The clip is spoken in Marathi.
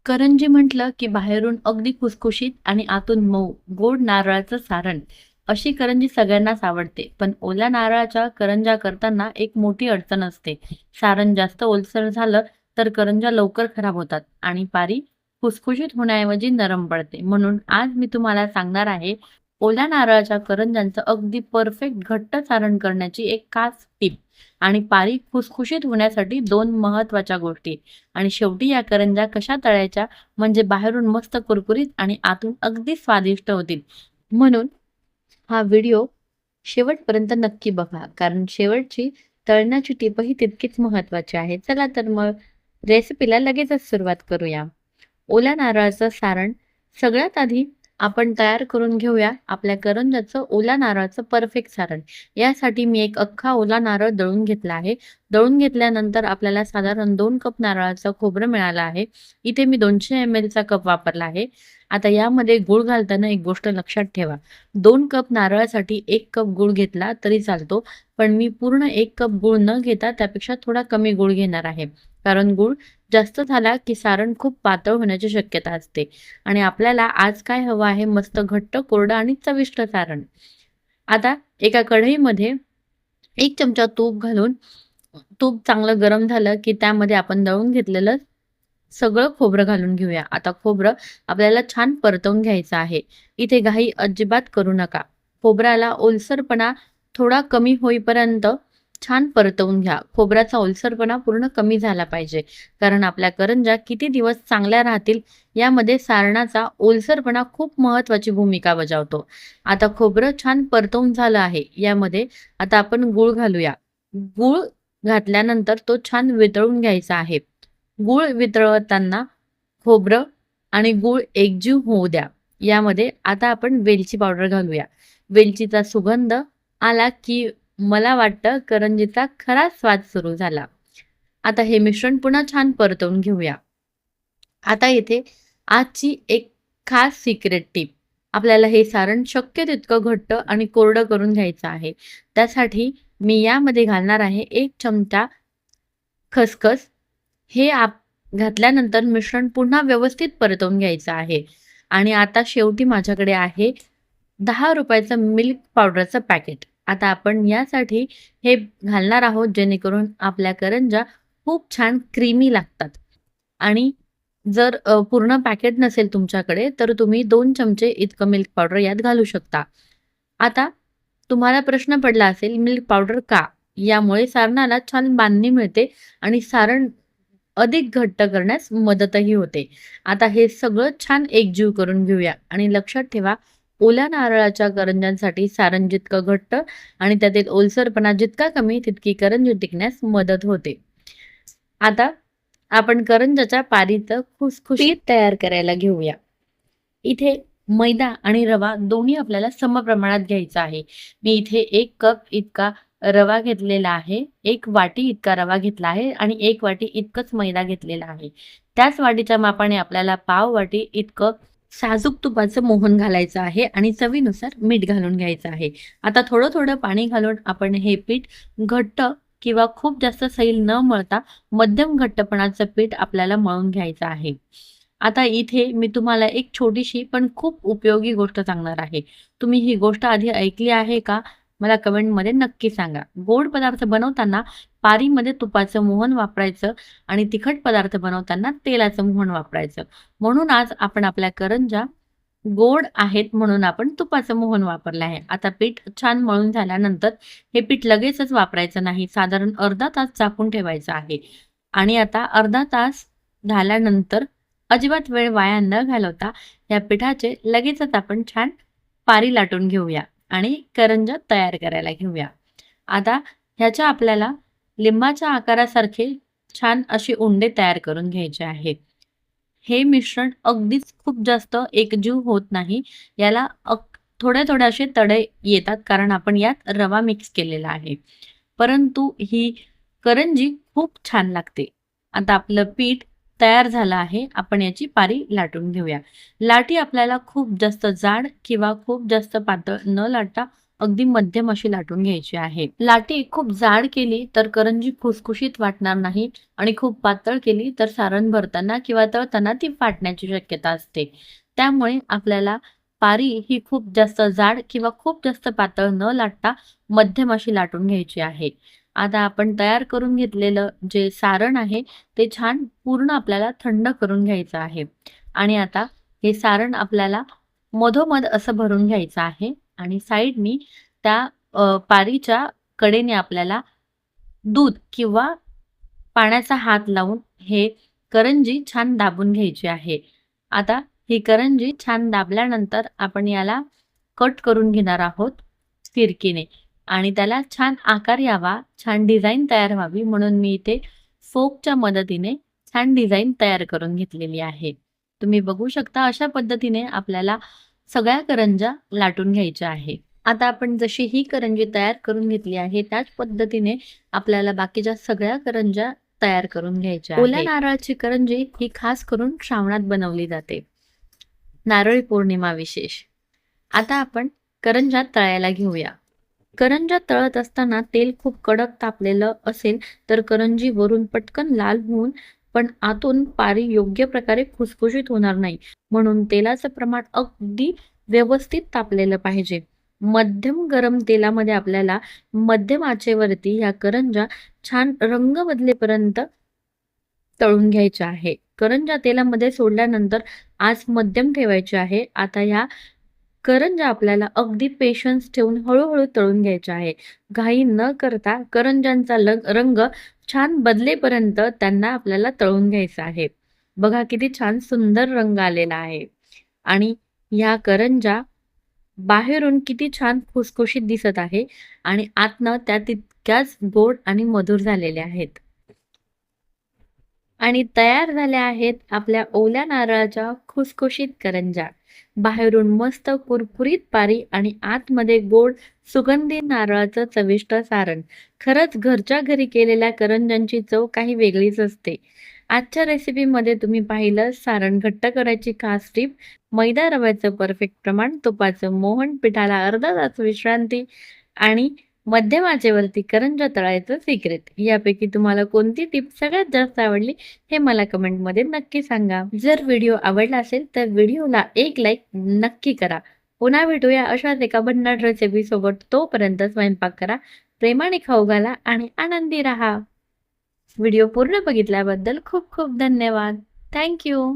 करंजी म्हटलं की बाहेरून अगदी खुसखुशीत आणि आतून मऊ गोड नारळाचं सारण अशी करंजी सगळ्यांनाच आवडते. पण ओल्या नारळाच्या करंज्या करताना एक मोठी अडचण असते. सारण जास्त ओलसर झालं तर करंज्या लवकर खराब होतात आणि पारी खुसखुशीत होण्याऐवजी नरम पडते. म्हणून आज मी तुम्हाला सांगणार आहे ओल्या नारळाच्या करंज्यांचं अगदी परफेक्ट घट्ट सारण करण्याची एक खास टीप आणि पारी खुसखुशीत होण्यासाठी दोन महत्वाच्या गोष्टी. आणि शेवटी या करंज्या कशा तळायच्या म्हणजे बाहेरून मस्त कुरकुरीत आणि आतून अगदी स्वादिष्ट होतील. म्हणून हा व्हिडिओ शेवटपर्यंत नक्की बघा, कारण शेवटची तळण्याची टिपही तितकीच महत्वाची आहे. चला तर मग रेसिपीला लगेचच सुरुवात करूया. ओल्या नारळाचं सारण सगळ्यात आधी आपण तयार करून घेऊया आपल्या करंज्याचं ओल्या नारळाचं परफेक्ट सारण. यासाठी मी एक अख्खा ओला नारळ दळून घेतला आहे. दळून घेतल्यानंतर आपल्याला साधारण 2 कप नारळाचं खोबरं मिळालं आहे. इथे मी 200 ml चा कप वापरला आहे. आता यामध्ये गूळ घालताना एक गोष्ट लक्षात ठेवा. 2 कप नारळासाठी 1 कप गूळ घेतला तरी चालतो. पण मी पूर्ण 1 कप गूळ न घेता त्यापेक्षा थोडा कमी गूळ घेणार आहे. कारण गूळ जास्त झाला की सारण खूप पातळ होण्याची शक्यता असते आणि आपल्याला आज काय हवं आहे, मस्त घट्ट, कोरडं आणि चविष्ट सारण. आता एका कढईमध्ये 1 चमचा तूप घालून तूप चांगलं गरम झालं की त्यामध्ये आपण दळून घेतलेलं सगळं खोबरं घालून घेऊया. आता खोबरं आपल्याला छान परतवून घ्यायचं आहे. इथे घाई अजिबात करू नका. खोबऱ्याला ओलसरपणा थोडा कमी होईपर्यंत छान परतवून घ्या. खोबऱ्याचा ओलसरपणा पूर्ण कमी झाला पाहिजे. कारण आपल्या करंज्या किती दिवस चांगल्या राहतील यामध्ये सारणाचा ओलसरपणा खूप महत्त्वाची भूमिका बजावतो. आता खोबरं छान परतवून झालं आहे. यामध्ये आता आपण गूळ घालूया. गूळ घातल्यानंतर तो छान वितळून घ्यायचा आहे. गूळ वितळवताना खोबरं आणि गूळ एकजीव होऊ द्या. यामध्ये आता आपण वेलची पावडर घालूया. वेलचीचा सुगंध आला की मला वाटतं करंजीचा खरा स्वाद सुरू झाला. आता हे मिश्रण पुन्हा छान परतवून घेऊया. आता येथे आजची एक खास सिक्रेट टिप. आपल्याला हे सारण शक्य तितकं घट्ट आणि कोरडं करून घ्यायचं आहे. त्यासाठी मी यामध्ये घालणार आहे 1 चमचा खसखस. हे घातल्यानंतर मिश्रण पुन्हा व्यवस्थित परतवून घ्यायचं आहे. आणि आता शेवटी माझ्याकडे आहे ₹10 मिल्क पावडरचं पॅकेट. आता आपण यासाठी हे घालणार आहोत जेणेकरून आपल्या करंज्या खूप छान क्रीमी लागतात. आणि जर पूर्ण पॅकेट नसेल तुमच्याकडे तर तुम्ही 2 चमचे इतकं मिल्क पावडर यात घालू शकता. आता तुम्हाला प्रश्न पडला असेल मिल्क पावडर का? यामुळे सारणाला छान बांधणी मिळते आणि सारण अधिक घट्ट करण्यास मदतही होते. आता हे सगळं छान एकजीव करून घेऊया आणि लक्षात ठेवा ओल्या नारळाच्या करंज्यांसाठी सारण जितकं घट्ट आणि त्यातील ओलसरपणा जितका कमी तितकी करंजी टिकण्यास मदत होते. आता आपण करंजाच्या पारीचं खुसखुशीत तयार करायला घेऊया. इथे मैदा आणि रवा दोन्ही आपल्याला समप्रमाणात घ्यायचा आहे. मी इथे 1 कप इतका रवा घेतलेला आहे, 1 वाटी इतका रवा घेतला आहे आणि 1 वाटी इतकंच मैदा घेतलेला आहे. त्याच वाटीच्या मापाने आपल्याला पाव वाटी इतकं साजूक तुपाचं मोहन घालायचं आहे आणि चवीनुसार मीठ घालून घ्यायचं आहे. आता थोडं-थोडं पाणी घालून आपण हे पीठ घट्ट किंवा खूप जास्त सैल न मळता मध्यम घट्टपणाचं पीठ आपल्याला मळून घ्यायचं आहे. आता इथे मी तुम्हाला एक छोटीशी पण खूप उपयोगी गोष्ट सांगणार आहे. तुम्ही ही गोष्ट आधी ऐकली आहे का? मला कमेंटमध्ये नक्की सांगा. गोड पदार्थ बनवताना पारीमध्ये तुपाचं मोहन वापरायचं आणि तिखट पदार्थ बनवताना तेलाचं मोहन वापरायचं. म्हणून आज आपण आपल्या करंज्या गोड आहेत म्हणून आपण तुपाचं मोहन वापरलं आहे. आता पीठ छान मळून झाल्यानंतर हे पीठ लगेचच वापरायचं नाही. साधारण अर्धा तास झाकून ठेवायचं आहे. आणि आता अर्धा तास झाल्यानंतर अजिबात वेळ वाया न घालवता या पिठाचे लगेचच आपण छान पारी लाटून घेऊया आणि करंज्या तयार करायला घेऊया. आता ह्याच्या आपल्याला लिंबाच्या आकारासारखे छान असे उंडे तयार करून घ्यायचे आहेत. हे मिश्रण अगदीच खूप जास्त एकजीव होत नाही. याला थोडे-थोडे असे तडे येतात कारण आपण यात रवा मिक्स केलेला आहे. परंतु ही करंजी खूप छान लागते. आता आपलं पीठ तयार झालं आहे. आपण याची पारी लाटून घेऊया. लाटी आपल्याला खूप जास्त जाड किंवा खूप जास्त पातळ न लाटता अगदी मध्यम अशी लाटून घ्यायची आहे. लाटी खूप जाड केली तर करंजी खुसखुशीत वाटणार नाही आणि खूप पातळ केली तर सारण भरताना किंवा तळताना ती फाटण्याची शक्यता असते. त्यामुळे आपल्याला पारी ही खूप जास्त जाड किंवा खूप जास्त पातळ न लाटता मध्यम अशी लाटून घ्यायची आहे. आता आपण तयार करून घेतलेलं जे सारण आहे ते छान पूर्ण आपल्याला थंड करून घ्यायचं आहे. आणि आता हे सारण आपल्याला मधोमध असं भरून घ्यायचं आहे आणि साइडनी त्या पारीच्या कडेने आपल्याला दूध किंवा पाण्याचा हात लावून हे करंजी छान दाबून घ्यायची आहे. आता ही करंजी छान दाबल्यानंतर आपण याला कट करून घेणार आहोत फिरकीने आणि त्याला छान आकार यावा, छान डिझाइन तयार व्हावी म्हणून मी इथे फोकच्या मदतीने छान डिझाइन तयार करून घेतलेली आहे. तुम्ही बघू शकता अशा पद्धतीने आपल्याला सगळ्या करंज्या लाटून घ्यायच्या आहे. आता आपण जशी ही करंजी तयार करून घेतली आहे त्याच पद्धतीने आपल्याला बाकीच्या सगळ्या करंज्या तयार करून घ्यायच्या ओल्या नारळाची करंजी ही खास करून श्रावणात बनवली जाते. नारळी पौर्णिमा विशेष. आता आपण करंज्या तळायला घेऊया. करंज्या तळत असताना तेल खूप कडक तापलेलं असेल तर करंजी वरून पटकन लाल होऊन पण आतून पारी योग्य प्रकारे खुसखुशीत होणार नाही. म्हणून तेलाचं प्रमाण अगदी व्यवस्थित तापलेलं पाहिजे. मध्यम गरम तेलामध्ये आपल्याला मध्यम आचेवरती ह्या करंज्या छान रंग बदलेपर्यंत तळून घ्यायच्या आहे. करंज्या तेलामध्ये सोडल्यानंतर आच मध्यम ठेवायची आहे. आता ह्या करंज्या आपल्याला अगदी पेशन्स ठेवून हळूहळू तळून घ्यायच्या आहे. घाई न करता करंज्यांचा रंग छान बदलेपर्यंत त्यांना आपल्याला तळून घ्यायचं आहे. बघा किती छान सुंदर रंग आलेला आहे आणि ह्या करंज्या बाहेरून किती छान खुसखुशीत दिसत आहे आणि आतनं त्या तितक्याच गोड आणि मधुर झालेल्या आहेत. आणि तयार झाल्या आहेत आपल्या ओल्या नारळाच्या खुसखुशीत करंज्या. बाहेरून मस्त कुरकुरीत पारी आणि आतमध्ये गोड सुगंधी नारळाचं चविष्ट सारण. खरंच घरच्या घरी केलेल्या करंज्यांची चव काही वेगळीच असते. आजच्या रेसिपीमध्ये तुम्ही पाहिलं सारण घट्ट करायची खास टीप, मैदा रव्याचं परफेक्ट प्रमाण, तुपाचं मोहन, पिठाला अर्धा तास विश्रांती आणि मध्यम आचेवरती करंज्या तळायचं सिक्रेट. यापैकी तुम्हाला कोणती टिप सगळ्यात जास्त आवडली हे मला कमेंटमध्ये नक्की सांगा. जर व्हिडिओ आवडला असेल तर व्हिडिओला एक लाईक नक्की करा. पुन्हा भेटूया अशाच एका भन्नाट रेसिपी सोबत. तोपर्यंत स्वयंपाक करा, प्रेमाने खाऊ घाला आणि आनंदी राहा. व्हिडिओ पूर्ण बघितल्याबद्दल खूप खूप धन्यवाद. Thank you.